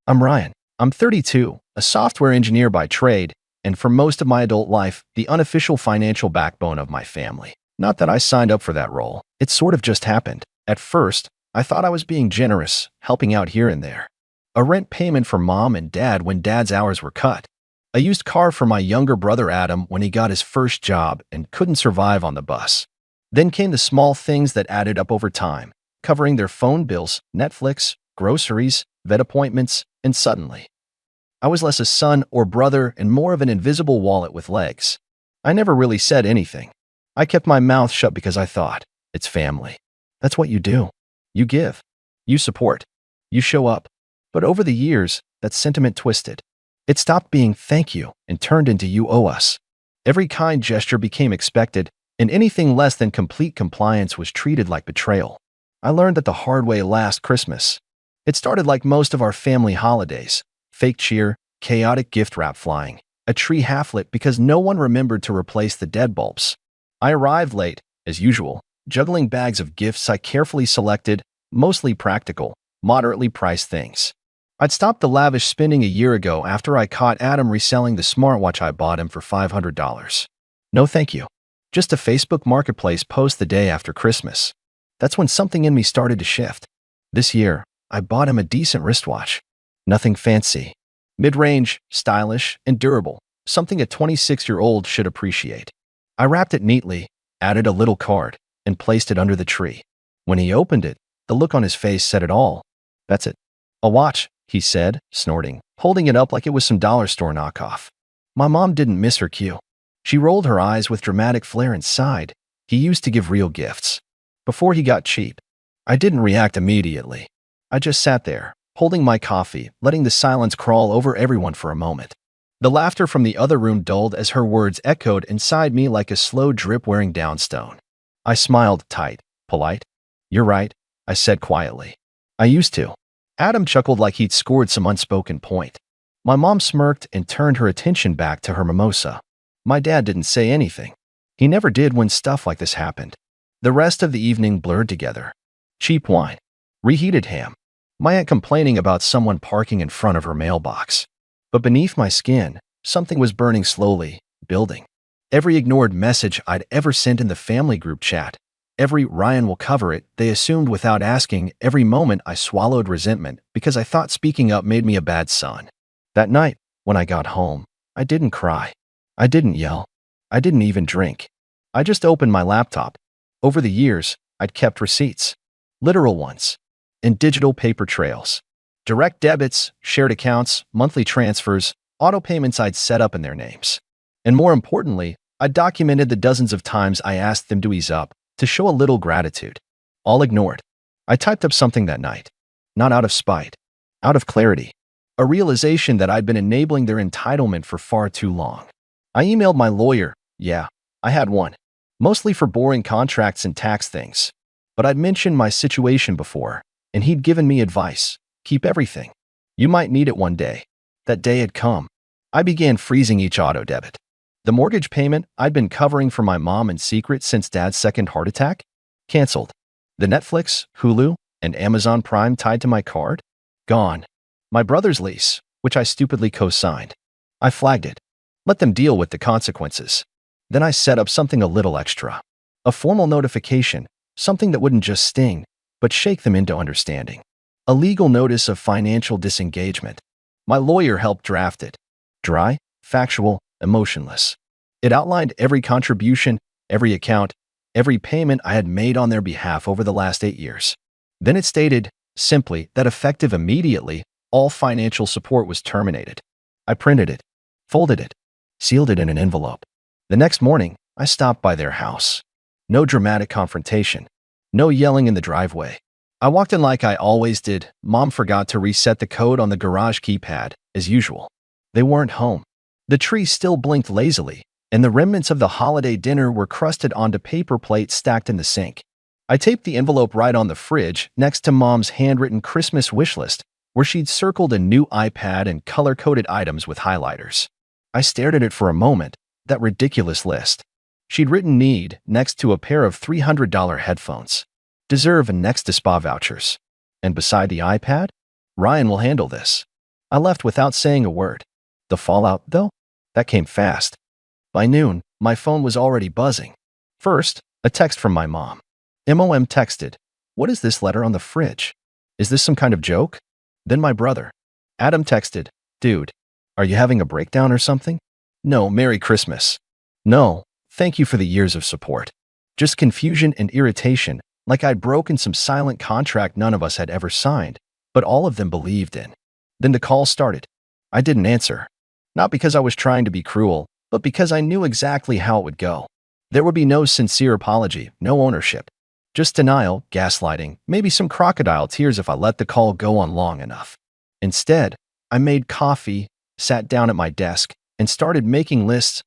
I'm Ryan. I'm 32, a software engineer by trade, and for most of my adult life, the unofficial financial backbone of my family. Not that I signed up for that role. It sort of just happened. At first, I thought I was being generous, helping out here and there. A rent payment for mom and dad when dad's hours were cut. A used car for my younger brother Adam when he got his first job and couldn't survive on the bus. Then came the small things that added up over time, covering their phone bills, Netflix, groceries, vet appointments, and suddenly, I was less a son or brother and more of an invisible wallet with legs. I never really said anything. I kept my mouth shut because I thought, it's family. That's what you do. You give. You support. You show up. But over the years, that sentiment twisted. It stopped being thank you and turned into you owe us. Every kind gesture became expected, and anything less than complete compliance was treated like betrayal. I learned that the hard way last Christmas. It started like most of our family holidays. Fake cheer, chaotic gift wrap flying, a tree half lit because no one remembered to replace the dead bulbs. I arrived late, as usual, juggling bags of gifts I carefully selected, mostly practical, moderately priced things. I'd stopped the lavish spending a year ago after I caught Adam reselling the smartwatch I bought him for $500. No thank you. Just a Facebook Marketplace post the day after Christmas. That's when something in me started to shift. This year, I bought him a decent wristwatch. Nothing fancy. Mid-range, stylish, and durable. Something a 26-year-old should appreciate. I wrapped it neatly, added a little card, and placed it under the tree. When he opened it, the look on his face said it all. That's it. A watch, he said, snorting, holding it up like it was some dollar store knockoff. My mom didn't miss her cue. She rolled her eyes with dramatic flair and sighed. He used to give real gifts. Before he got cheap. I didn't react immediately. I just sat there, holding my coffee, letting the silence crawl over everyone for a moment. The laughter from the other room dulled as her words echoed inside me like a slow drip wearing down stone. I smiled tight, polite. You're right, I said quietly. I used to. Adam chuckled like he'd scored some unspoken point. My mom smirked and turned her attention back to her mimosa. My dad didn't say anything. He never did when stuff like this happened. The rest of the evening blurred together. Cheap wine. Reheated ham. My aunt complaining about someone parking in front of her mailbox. But beneath my skin, something was burning slowly, building. Every ignored message I'd ever sent in the family group chat. Every Ryan will cover it, they assumed without asking. Every moment I swallowed resentment because I thought speaking up made me a bad son. That night, when I got home, I didn't cry. I didn't yell. I didn't even drink. I just opened my laptop. Over the years, I'd kept receipts. Literal ones. And digital paper trails. Direct debits, shared accounts, monthly transfers, auto payments I'd set up in their names. And more importantly, I documented the dozens of times I asked them to ease up, to show a little gratitude. All ignored. I typed up something that night. Not out of spite. Out of clarity. A realization that I'd been enabling their entitlement for far too long. I emailed my lawyer. Yeah, I had one. Mostly for boring contracts and tax things. But I'd mentioned my situation before, and he'd given me advice. Keep everything. You might need it one day. That day had come. I began freezing each auto-debit. The mortgage payment I'd been covering for my mom in secret since Dad's second heart attack? Canceled. The Netflix, Hulu, and Amazon Prime tied to my card? Gone. My brother's lease, which I stupidly co-signed. I flagged it. Let them deal with the consequences. Then I set up something a little extra. A formal notification, something that wouldn't just sting, but shake them into understanding. A legal notice of financial disengagement. My lawyer helped draft it. Dry, factual, emotionless. It outlined every contribution, every account, every payment I had made on their behalf over the last 8 years. Then it stated, simply, that effective immediately, all financial support was terminated. I printed it, folded it, sealed it in an envelope. The next morning, I stopped by their house. No dramatic confrontation. No yelling in the driveway. I walked in like I always did. Mom forgot to reset the code on the garage keypad, as usual. They weren't home. The tree still blinked lazily, and the remnants of the holiday dinner were crusted onto paper plates stacked in the sink. I taped the envelope right on the fridge next to Mom's handwritten Christmas wish list, where she'd circled a new iPad and color-coded items with highlighters. I stared at it for a moment, that ridiculous list. She'd written need next to a pair of $300 headphones. Deserve and next to spa vouchers. And beside the iPad, Ryan will handle this. I left without saying a word. The fallout, though? That came fast. By noon, my phone was already buzzing. First, a text from my mom. Mom texted, "What is this letter on the fridge? Is this some kind of joke?" Then my brother, Adam, texted, "Dude, are you having a breakdown or something?" No, Merry Christmas. No, thank you for the years of support. Just confusion and irritation, like I'd broken some silent contract none of us had ever signed, but all of them believed in. Then the call started. I didn't answer. Not because I was trying to be cruel, but because I knew exactly how it would go. There would be no sincere apology, no ownership. Just denial, gaslighting, maybe some crocodile tears if I let the call go on long enough. Instead, I made coffee, sat down at my desk, and started making lists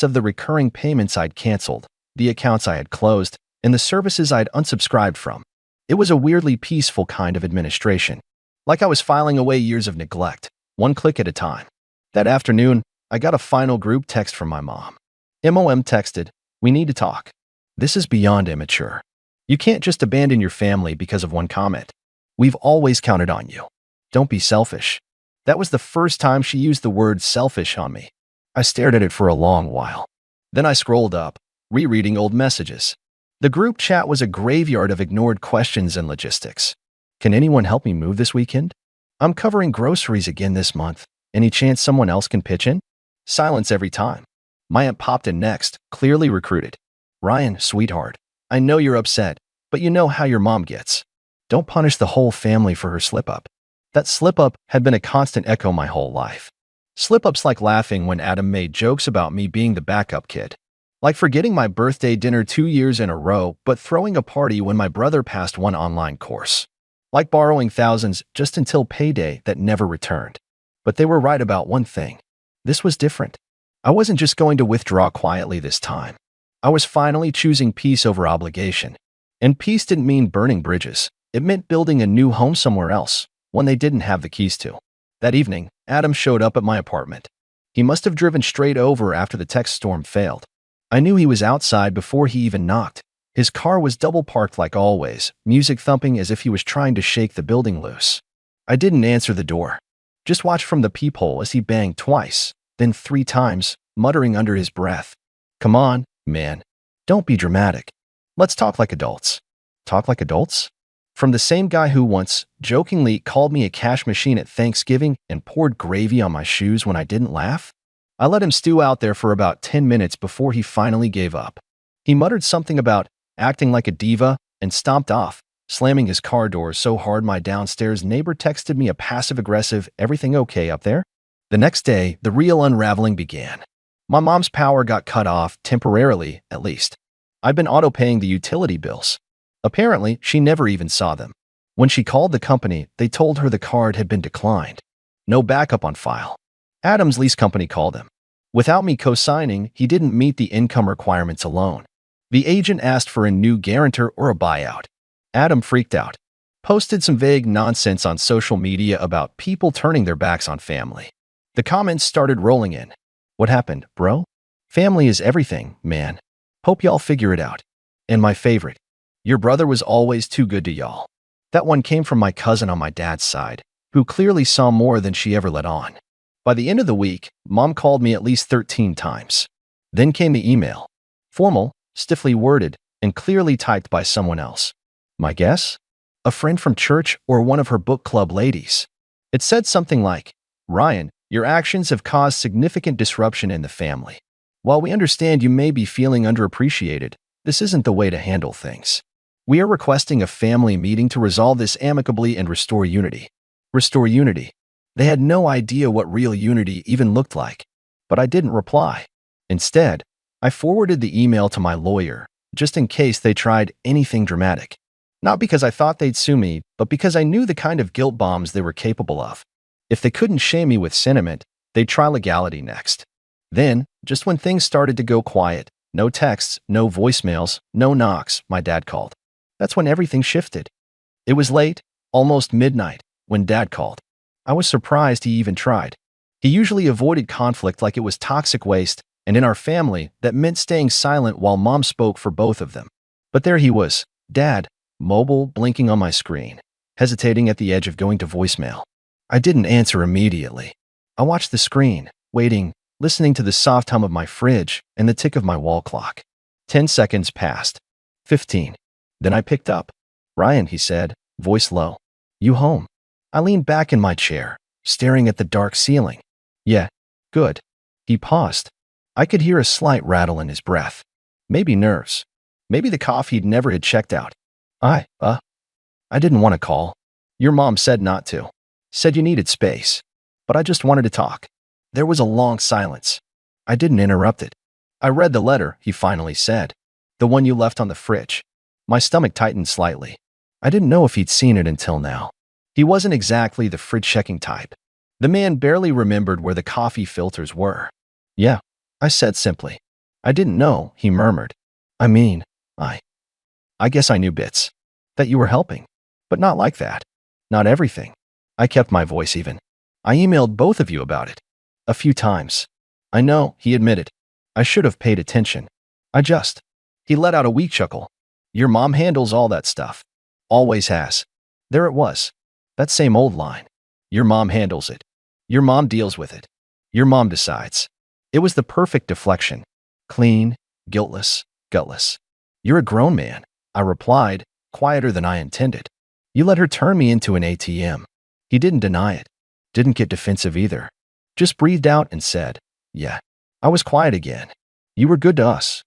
of the recurring payments I'd canceled, the accounts I had closed, and the services I'd unsubscribed from. It was a weirdly peaceful kind of administration, like I was filing away years of neglect, one click at a time. That afternoon, I got a final group text from my mom. Mom texted, "We need to talk. This is beyond immature. You can't just abandon your family because of one comment. We've always counted on you. Don't be selfish." That was the first time she used the word selfish on me. I stared at it for a long while. Then I scrolled up, rereading old messages. The group chat was a graveyard of ignored questions and logistics. "Can anyone help me move this weekend? I'm covering groceries again this month. Any chance someone else can pitch in?" Silence every time. My aunt popped in next, clearly recruited. "Ryan, sweetheart, I know you're upset, but you know how your mom gets. Don't punish the whole family for her slip-up." That slip-up had been a constant echo my whole life. Slip-ups like laughing when Adam made jokes about me being the backup kid. Like forgetting my birthday dinner 2 years in a row, but throwing a party when my brother passed one online course. Like borrowing thousands just until payday that never returned. But they were right about one thing. This was different. I wasn't just going to withdraw quietly this time. I was finally choosing peace over obligation. And peace didn't mean burning bridges. It meant building a new home somewhere else, one they didn't have the keys to. That evening, Adam showed up at my apartment. He must have driven straight over after the text storm failed. I knew he was outside before he even knocked. His car was double parked like always, music thumping as if he was trying to shake the building loose. I didn't answer the door. Just watched from the peephole as he banged twice, then 3 times, muttering under his breath, "Come on, man. Don't be dramatic. Let's talk like adults." Talk like adults? From the same guy who once jokingly called me a cash machine at Thanksgiving and poured gravy on my shoes when I didn't laugh? I let him stew out there for about 10 minutes before he finally gave up. He muttered something about acting like a diva and stomped off, slamming his car door so hard my downstairs neighbor texted me a passive-aggressive, "Everything okay up there?" The next day, the real unraveling began. My mom's power got cut off, temporarily, at least. I'd been auto-paying the utility bills. Apparently, she never even saw them. When she called the company, they told her the card had been declined. No backup on file. Adam's lease company called him. Without me co-signing, he didn't meet the income requirements alone. The agent asked for a new guarantor or a buyout. Adam freaked out. Posted some vague nonsense on social media about people turning their backs on family. The comments started rolling in. "What happened, bro? Family is everything, man. Hope y'all figure it out." And my favorite, "Your brother was always too good to y'all." That one came from my cousin on my dad's side, who clearly saw more than she ever let on. By the end of the week, Mom called me at least 13 times. Then came the email. Formal, stiffly worded, and clearly typed by someone else. My guess? A friend from church or one of her book club ladies. It said something like, "Ryan, your actions have caused significant disruption in the family. While we understand you may be feeling underappreciated, this isn't the way to handle things. We are requesting a family meeting to resolve this amicably and restore unity." Restore unity. They had no idea what real unity even looked like. But I didn't reply. Instead, I forwarded the email to my lawyer, just in case they tried anything dramatic. Not because I thought they'd sue me, but because I knew the kind of guilt bombs they were capable of. If they couldn't shame me with sentiment, they'd try legality next. Then, just when things started to go quiet, no texts, no voicemails, no knocks, my dad called. That's when everything shifted. It was late, almost midnight, when Dad called. I was surprised he even tried. He usually avoided conflict like it was toxic waste, and in our family, that meant staying silent while Mom spoke for both of them. But there he was, Dad, mobile, blinking on my screen, hesitating at the edge of going to voicemail. I didn't answer immediately. I watched the screen, waiting, listening to the soft hum of my fridge and the tick of my wall clock. 10 seconds passed. 15. Then I picked up. "Ryan," he said, voice low. "You home?" I leaned back in my chair, staring at the dark ceiling. "Yeah, good." He paused. I could hear a slight rattle in his breath. Maybe nerves. Maybe the cough he'd never had checked out. I didn't want to call. Your mom said not to. Said you needed space. But I just wanted to talk." There was a long silence. I didn't interrupt it. "I read the letter," he finally said. "The one you left on the fridge." My stomach tightened slightly. I didn't know if he'd seen it until now. He wasn't exactly the fridge-checking type. The man barely remembered where the coffee filters were. "Yeah," I said simply. "I didn't know," he murmured. "I mean, I guess I knew bits. That you were helping. But not like that. Not everything." I kept my voice even. "I emailed both of you about it. A few times." "I know," he admitted. "I should have paid attention. He let out a weak chuckle. "Your mom handles all that stuff. Always has." There it was. That same old line. Your mom handles it. Your mom deals with it. Your mom decides. It was the perfect deflection. Clean, guiltless, gutless. "You're a grown man," I replied, quieter than I intended. "You let her turn me into an ATM." He didn't deny it. Didn't get defensive either. Just breathed out and said, "Yeah." I was quiet again. "You were good to us,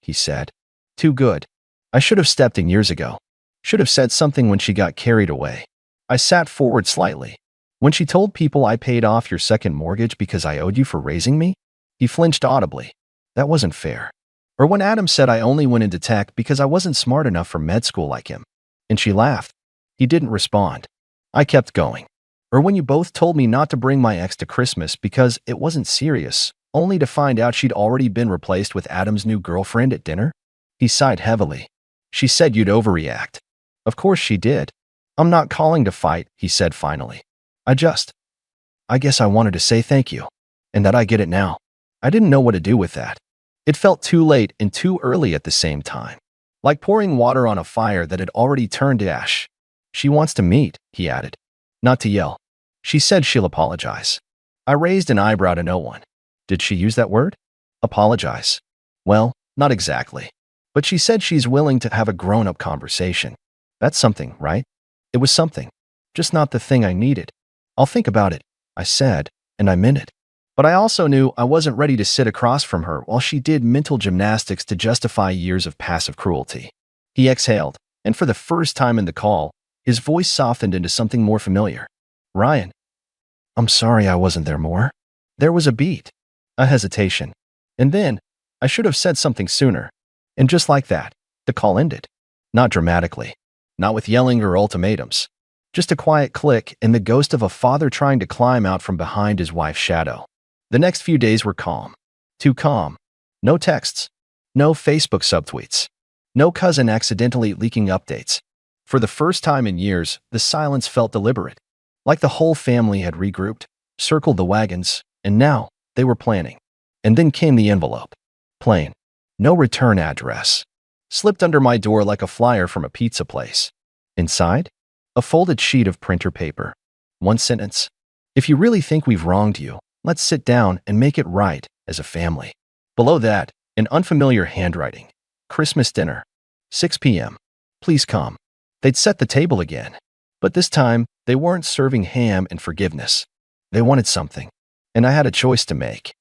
he said. "Too good. I should have stepped in years ago. Should have said something when she got carried away." I sat forward slightly. "When she told people I paid off your second mortgage because I owed you for raising me?" He flinched audibly. "That wasn't fair." "Or when Adam said I only went into tech because I wasn't smart enough for med school like him." And she laughed. He didn't respond. I kept going. "Or when you both told me not to bring my ex to Christmas because it wasn't serious, only to find out she'd already been replaced with Adam's new girlfriend at dinner?" He sighed heavily. "She said you'd overreact." "Of course she did. I'm not calling to fight," he said finally. I guess I wanted to say thank you. And that I get it now." I didn't know what to do with that. It felt too late and too early at the same time. Like pouring water on a fire that had already turned to ash. "She wants to meet," he added. "Not to yell. She said she'll apologize." I raised an eyebrow to no one. Did she use that word? Apologize? Well, not exactly. But she said she's willing to have a grown-up conversation. That's something, right? It was something. Just not the thing I needed. "I'll think about it," I said, and I meant it. But I also knew I wasn't ready to sit across from her while she did mental gymnastics to justify years of passive cruelty. He exhaled, and for the first time in the call, his voice softened into something more familiar. "Ryan, I'm sorry I wasn't there more." There was a beat, a hesitation, and then I should have said something sooner. And just like that, the call ended. Not dramatically, not with yelling or ultimatums. Just a quiet click and the ghost of a father trying to climb out from behind his wife's shadow. The next few days were calm. Too calm. No texts. No Facebook subtweets. No cousin accidentally leaking updates. For the first time in years, the silence felt deliberate. Like the whole family had regrouped, circled the wagons, and now they were planning. And then came the envelope. Plain. No return address. Slipped under my door like a flyer from a pizza place. Inside? A folded sheet of printer paper. One sentence. "If you really think we've wronged you, let's sit down and make it right as a family." Below that, in unfamiliar handwriting. "Christmas dinner. 6 p.m. Please come." They'd set the table again. But this time, they weren't serving ham and forgiveness. They wanted something. And I had a choice to make.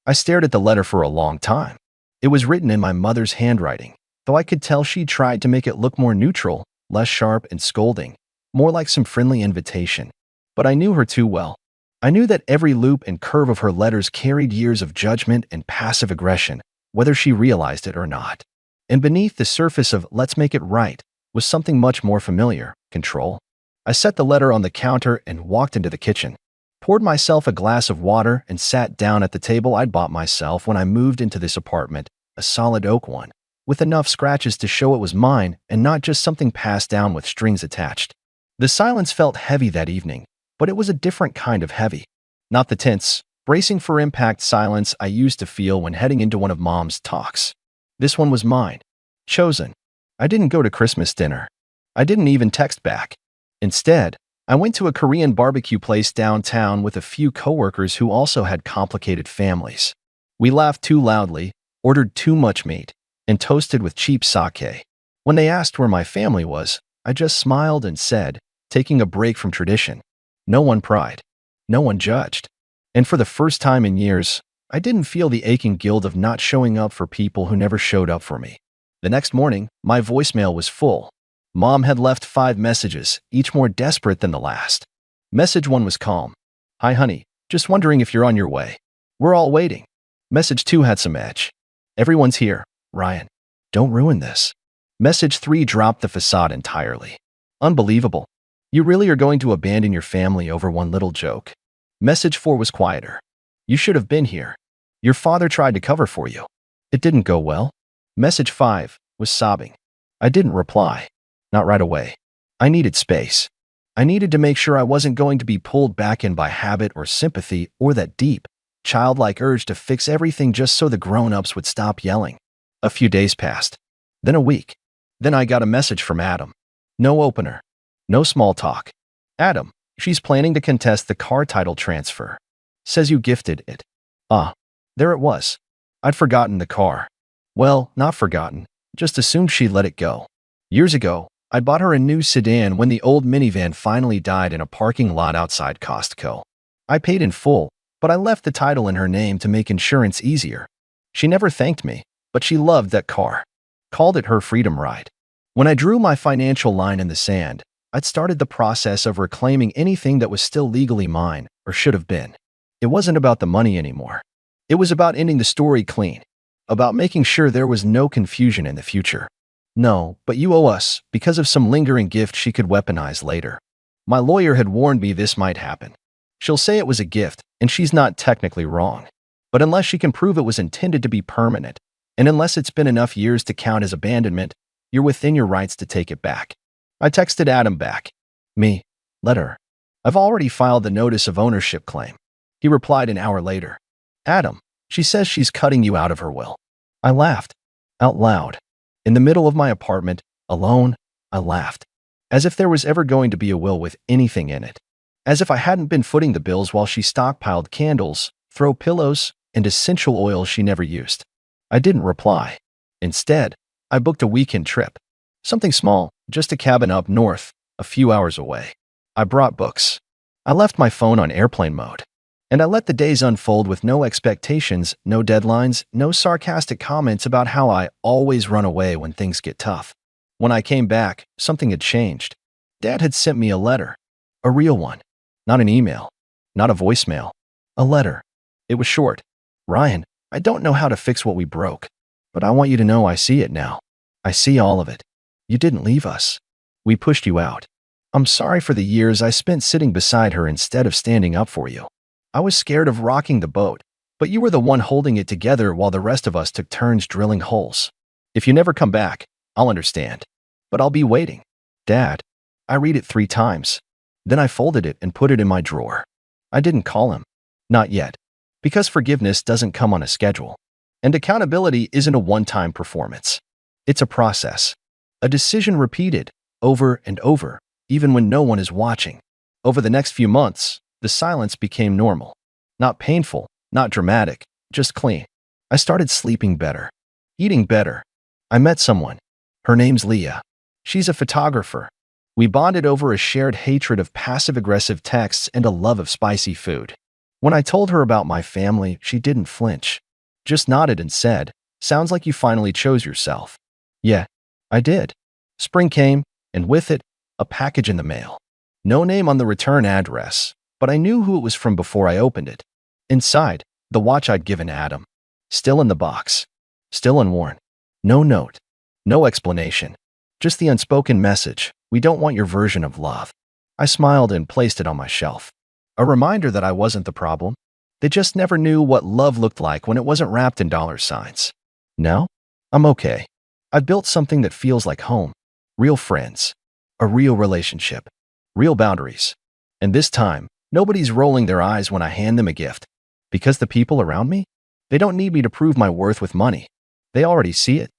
I stared at the letter for a long time. It was written in my mother's handwriting, though I could tell she tried to make it look more neutral, less sharp and scolding, more like some friendly invitation. But I knew her too well. I knew that every loop and curve of her letters carried years of judgment and passive aggression, whether she realized it or not. And beneath the surface of "let's make it right" was something much more familiar: control. I set the letter on the counter and walked into the kitchen. Poured myself a glass of water and sat down at the table I'd bought myself when I moved into this apartment, a solid oak one, with enough scratches to show it was mine and not just something passed down with strings attached. The silence felt heavy that evening, but it was a different kind of heavy. Not the tense, bracing for impact silence I used to feel when heading into one of Mom's talks. This one was mine. Chosen. I didn't go to Christmas dinner. I didn't even text back. Instead, I went to a Korean barbecue place downtown with a few coworkers who also had complicated families. We laughed too loudly, ordered too much meat, and toasted with cheap sake. When they asked where my family was, I just smiled and said, taking a break from tradition. No one pried. No one judged. And for the first time in years, I didn't feel the aching guilt of not showing up for people who never showed up for me. The next morning, my voicemail was full. Mom had left 5 messages, each more desperate than the last. Message 1 was calm. Hi honey, just wondering if you're on your way. We're all waiting. Message 2 had some edge. Everyone's here, Ryan. Don't ruin this. Message 3 dropped the facade entirely. Unbelievable. You really are going to abandon your family over one little joke. Message 4 was quieter. You should have been here. Your father tried to cover for you. It didn't go well. Message 5 was sobbing. I didn't reply. Not right away. I needed space. I needed to make sure I wasn't going to be pulled back in by habit or sympathy or that deep, childlike urge to fix everything just so the grown-ups would stop yelling. A few days passed. Then a week. Then I got a message from Adam. No opener. No small talk. Adam, she's planning to contest the car title transfer. Says you gifted it. Ah, there it was. I'd forgotten the car. Well, not forgotten. Just assumed she'd let it go. Years ago, I bought her a new sedan when the old minivan finally died in a parking lot outside Costco. I paid in full, but I left the title in her name to make insurance easier. She never thanked me, but she loved that car. Called it her freedom ride. When I drew my financial line in the sand, I'd started the process of reclaiming anything that was still legally mine, or should have been. It wasn't about the money anymore. It was about ending the story clean. About making sure there was no confusion in the future. No, but you owe us, because of some lingering gift she could weaponize later. My lawyer had warned me this might happen. She'll say it was a gift, and she's not technically wrong. But unless she can prove it was intended to be permanent, and unless it's been enough years to count as abandonment, you're within your rights to take it back. I texted Adam back. Me. Letter. I've already filed the notice of ownership claim. He replied an hour later. Adam, she says she's cutting you out of her will. I laughed. Out loud. In the middle of my apartment, alone, I laughed. As if there was ever going to be a will with anything in it. As if I hadn't been footing the bills while she stockpiled candles, throw pillows, and essential oils she never used. I didn't reply. Instead, I booked a weekend trip. Something small, just a cabin up north, a few hours away. I brought books. I left my phone on airplane mode. And I let the days unfold with no expectations, no deadlines, no sarcastic comments about how I always run away when things get tough. When I came back, something had changed. Dad had sent me a letter. A real one. Not an email. Not a voicemail. A letter. It was short. Ryan, I don't know how to fix what we broke, but I want you to know I see it now. I see all of it. You didn't leave us. We pushed you out. I'm sorry for the years I spent sitting beside her instead of standing up for you. I was scared of rocking the boat, but you were the one holding it together while the rest of us took turns drilling holes. If you never come back, I'll understand. But I'll be waiting. Dad. I read it 3 times. Then I folded it and put it in my drawer. I didn't call him. Not yet. Because forgiveness doesn't come on a schedule. And accountability isn't a one-time performance. It's a process. A decision repeated, over and over, even when no one is watching. Over the next few months, the silence became normal. Not painful, not dramatic, just clean. I started sleeping better. Eating better. I met someone. Her name's Leah. She's a photographer. We bonded over a shared hatred of passive-aggressive texts and a love of spicy food. When I told her about my family, she didn't flinch. Just nodded and said, "Sounds like you finally chose yourself." Yeah, I did. Spring came, and with it, a package in the mail. No name on the return address, but I knew who it was from before I opened it. Inside, the watch I'd given Adam. Still in the box. Still unworn. No note. No explanation. Just the unspoken message, "We don't want your version of love." I smiled and placed it on my shelf. A reminder that I wasn't the problem. They just never knew what love looked like when it wasn't wrapped in $signs. Now, I'm okay. I've built something that feels like home. Real friends. A real relationship. Real boundaries. And this time, nobody's rolling their eyes when I hand them a gift. Because the people around me, they don't need me to prove my worth with money. They already see it.